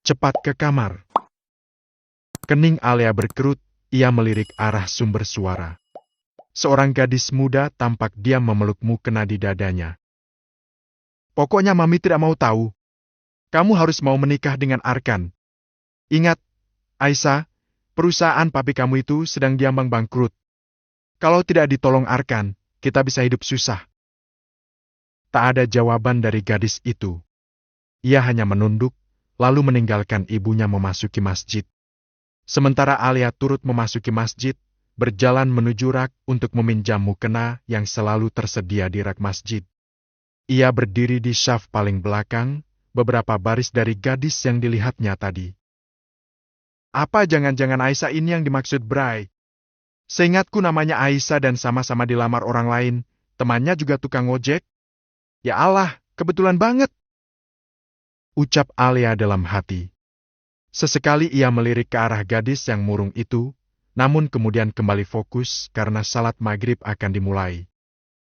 cepat ke kamar. Kening Alia berkerut, ia melirik arah sumber suara. Seorang gadis muda tampak diam memeluk mukena di dadanya. Pokoknya Mami tidak mau tahu. Kamu harus mau menikah dengan Arkan. Ingat, Aisyah, perusahaan papi kamu itu sedang diambang bangkrut. Kalau tidak ditolong Arkan, kita bisa hidup susah. Tak ada jawaban dari gadis itu. Ia hanya menunduk, lalu meninggalkan ibunya memasuki masjid. Sementara Alia turut memasuki masjid, berjalan menuju rak untuk meminjam mukena yang selalu tersedia di rak masjid. Ia berdiri di syaf paling belakang, beberapa baris dari gadis yang dilihatnya tadi. Apa jangan-jangan Aisyah ini yang dimaksud Bray? Seingatku namanya Aisyah dan sama-sama dilamar orang lain, temannya juga tukang ojek. Ya Allah, kebetulan banget. Ucap Alia dalam hati. Sesekali ia melirik ke arah gadis yang murung itu, namun kemudian kembali fokus karena salat maghrib akan dimulai.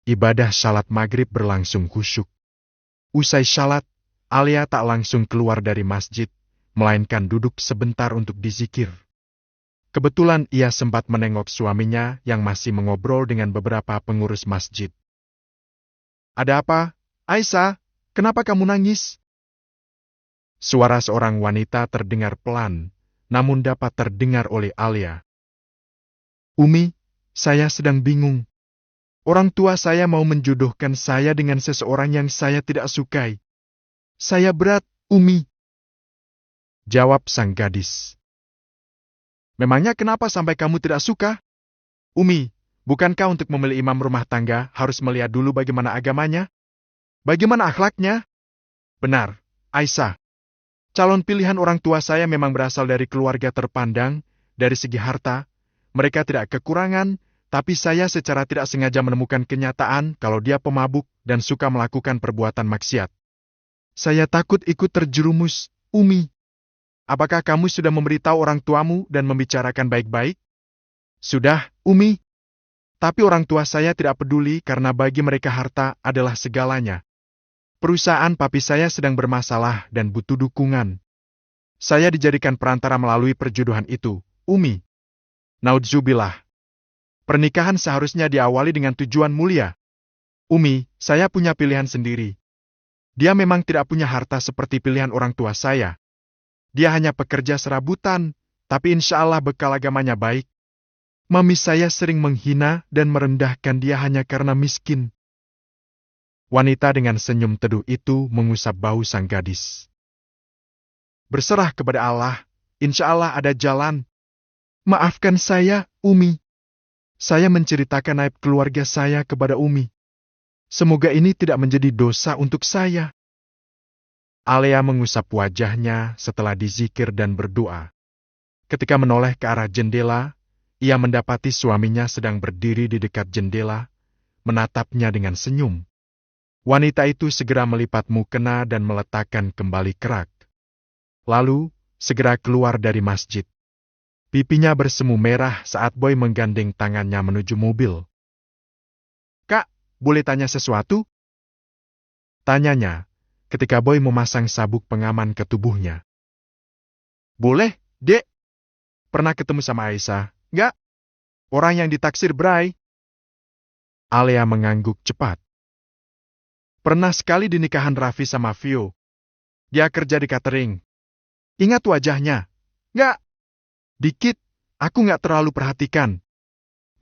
Ibadah salat maghrib berlangsung khusyuk. Usai salat, Alia tak langsung keluar dari masjid, melainkan duduk sebentar untuk dizikir. Kebetulan ia sempat menengok suaminya yang masih mengobrol dengan beberapa pengurus masjid. Ada apa, Aisyah? Kenapa kamu nangis? Suara seorang wanita terdengar pelan, namun dapat terdengar oleh Alia. Umi, saya sedang bingung. Orang tua saya mau menjodohkan saya dengan seseorang yang saya tidak sukai. Saya berat, Umi. Jawab sang gadis. Memangnya kenapa sampai kamu tidak suka? Umi, bukankah untuk memilih imam rumah tangga harus melihat dulu bagaimana agamanya? Bagaimana akhlaknya? Benar, Aisyah. Calon pilihan orang tua saya memang berasal dari keluarga terpandang, dari segi harta. Mereka tidak kekurangan, tapi saya secara tidak sengaja menemukan kenyataan kalau dia pemabuk dan suka melakukan perbuatan maksiat. Saya takut ikut terjerumus, Umi. Apakah kamu sudah memberitahu orang tuamu dan membicarakan baik-baik? Sudah, Umi. Tapi orang tua saya tidak peduli karena bagi mereka harta adalah segalanya. Perusahaan papi saya sedang bermasalah dan butuh dukungan. Saya dijadikan perantara melalui perjodohan itu, Umi. Naudzubillah. Pernikahan seharusnya diawali dengan tujuan mulia. Umi, saya punya pilihan sendiri. Dia memang tidak punya harta seperti pilihan orang tua saya. Dia hanya pekerja serabutan, tapi insya Allah bekal agamanya baik. Mami saya sering menghina dan merendahkan dia hanya karena miskin. Wanita dengan senyum teduh itu mengusap bahu sang gadis. Berserah kepada Allah, insya Allah ada jalan. Maafkan saya, Umi. Saya menceritakan aib keluarga saya kepada Umi. Semoga ini tidak menjadi dosa untuk saya. Alia mengusap wajahnya setelah dizikir dan berdoa. Ketika menoleh ke arah jendela, ia mendapati suaminya sedang berdiri di dekat jendela, menatapnya dengan senyum. Wanita itu segera melipat mukena dan meletakkan kembali kerak. Lalu, segera keluar dari masjid. Pipinya bersemu merah saat Boy menggandeng tangannya menuju mobil. Kak, boleh tanya sesuatu? Tanyanya, ketika Boy memasang sabuk pengaman ke tubuhnya. Boleh, Dek. Pernah ketemu sama Aisyah, nggak? Orang yang ditaksir Bray. Alia mengangguk cepat. Pernah sekali di nikahan Raffi sama Vio. Dia kerja di catering. Ingat wajahnya? Nggak. Dikit, aku nggak terlalu perhatikan.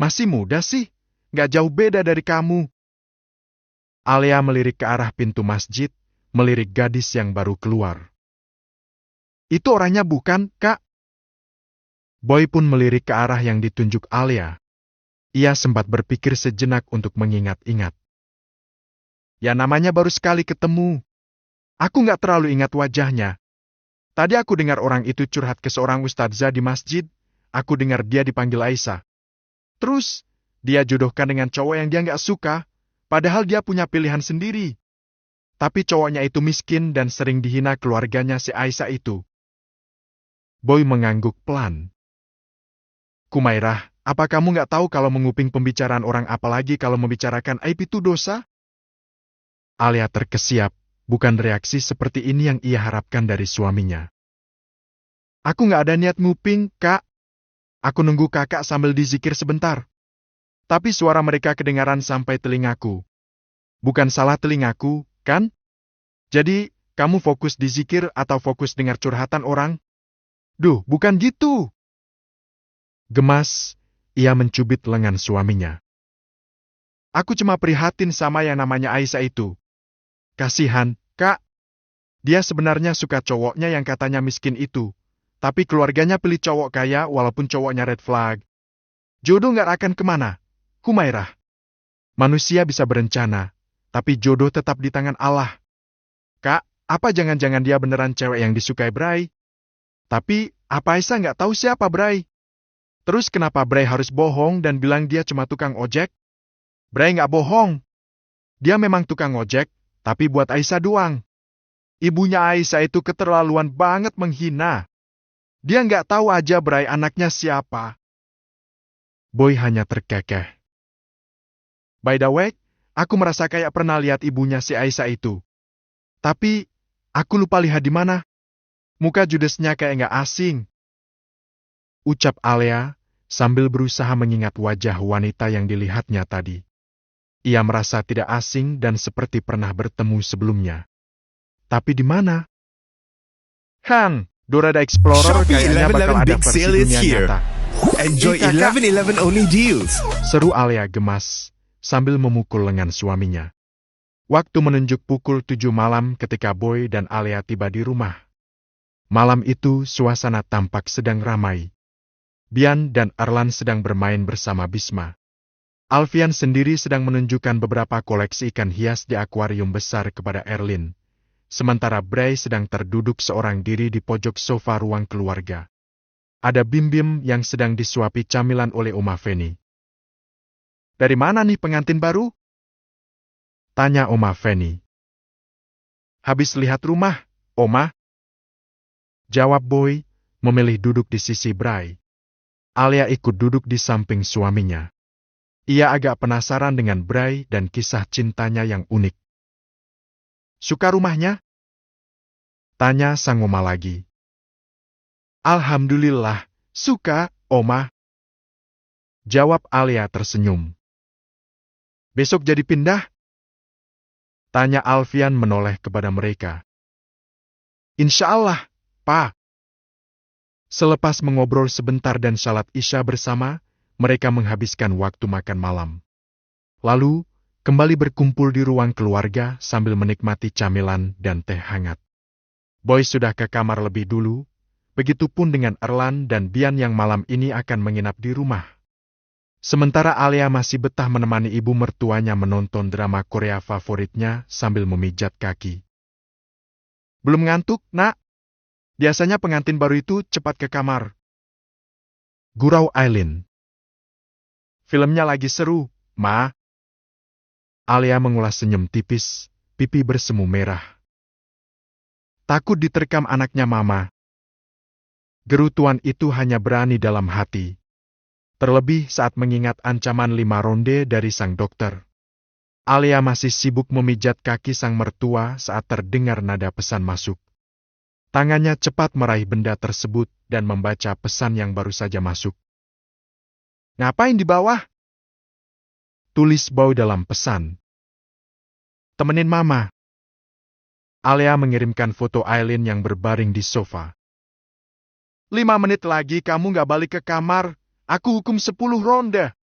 Masih muda sih, nggak jauh beda dari kamu. Alia melirik ke arah pintu masjid, melirik gadis yang baru keluar. Itu orangnya bukan, Kak? Boy pun melirik ke arah yang ditunjuk Alia. Ia sempat berpikir sejenak untuk mengingat-ingat. Ya namanya baru sekali ketemu. Aku nggak terlalu ingat wajahnya. Tadi aku dengar orang itu curhat ke seorang ustadzah di masjid. Aku dengar dia dipanggil Aisyah. Terus, dia jodohkan dengan cowok yang dia nggak suka, padahal dia punya pilihan sendiri. Tapi cowoknya itu miskin dan sering dihina keluarganya si Aisyah itu. Boy mengangguk pelan. Kumairah, apa kamu nggak tahu kalau menguping pembicaraan orang apalagi kalau membicarakan aib itu dosa? Alia terkesiap, bukan reaksi seperti ini yang ia harapkan dari suaminya. Aku nggak ada niat nguping, Kak. Aku nunggu kakak sambil dizikir sebentar. Tapi suara mereka kedengaran sampai telingaku. Bukan salah telingaku, kan? Jadi, kamu fokus di zikir atau fokus dengar curhatan orang? Duh, bukan gitu. Gemas, ia mencubit lengan suaminya. Aku cuma prihatin sama yang namanya Aisyah itu. Kasihan, Kak. Dia sebenarnya suka cowoknya yang katanya miskin itu. Tapi keluarganya pilih cowok kaya walaupun cowoknya red flag. Jodoh nggak akan kemana. Humairah. Manusia bisa berencana, tapi jodoh tetap di tangan Allah. Kak, apa jangan-jangan dia beneran cewek yang disukai Bray? Tapi, apa Aisyah nggak tahu siapa Bray? Terus kenapa Bray harus bohong dan bilang dia cuma tukang ojek? Bray nggak bohong. Dia memang tukang ojek, tapi buat Aisyah doang. Ibunya Aisyah itu keterlaluan banget menghina. Dia nggak tahu aja Bray anaknya siapa. Boy hanya terkekeh. By the way, aku merasa kayak pernah lihat ibunya si Aisyah itu. Tapi, aku lupa lihat di mana. Muka judesnya kayak nggak asing. Ucap Alia, sambil berusaha mengingat wajah wanita yang dilihatnya tadi. Ia merasa tidak asing dan seperti pernah bertemu sebelumnya. Tapi di mana? Han, Dora the Explorer Shopee kayaknya 11.11 bakal ada Big versi Sale is dunia here. nyata. Enjoy Kakak. 11.11 only deals. Seru Alia gemas, sambil memukul lengan suaminya. Waktu menunjuk pukul 7 malam ketika Boy dan Alia tiba di rumah. Malam itu suasana tampak sedang ramai. Bian dan Erlan sedang bermain bersama Bisma. Alfian sendiri sedang menunjukkan beberapa koleksi ikan hias di akuarium besar kepada Erlin. Sementara Bray sedang terduduk seorang diri di pojok sofa ruang keluarga. Ada Bim-Bim yang sedang disuapi camilan oleh Oma Feni. Dari mana nih pengantin baru? Tanya Oma Feni. Habis lihat rumah, Oma. Jawab Boy, memilih duduk di sisi Bray. Alia ikut duduk di samping suaminya. Ia agak penasaran dengan Bray dan kisah cintanya yang unik. Suka rumahnya? Tanya sang Oma lagi. Alhamdulillah, suka, Oma. Jawab Alia tersenyum. Besok jadi pindah? Tanya Alfian menoleh kepada mereka. Insya Allah, Pak. Selepas mengobrol sebentar dan salat Isya bersama, mereka menghabiskan waktu makan malam. Lalu, kembali berkumpul di ruang keluarga sambil menikmati camilan dan teh hangat. Boy sudah ke kamar lebih dulu, begitupun dengan Erlan dan Bian yang malam ini akan menginap di rumah. Sementara Alia masih betah menemani ibu mertuanya menonton drama Korea favoritnya sambil memijat kaki. Belum ngantuk, Nak? Biasanya pengantin baru itu cepat ke kamar. Gurau Aileen. Filmnya lagi seru, Ma. Alia mengulas senyum tipis, pipi bersemu merah. Takut diterkam anaknya Mama. Gerutuan itu hanya berani dalam hati. Terlebih saat mengingat ancaman 5 ronde dari sang dokter. Alia masih sibuk memijat kaki sang mertua saat terdengar nada pesan masuk. Tangannya cepat meraih benda tersebut dan membaca pesan yang baru saja masuk. Ngapain di bawah? Tulis Boy dalam pesan. Temenin Mama. Alia mengirimkan foto Aileen yang berbaring di sofa. 5 menit lagi kamu nggak balik ke kamar, aku hukum 10 ronde.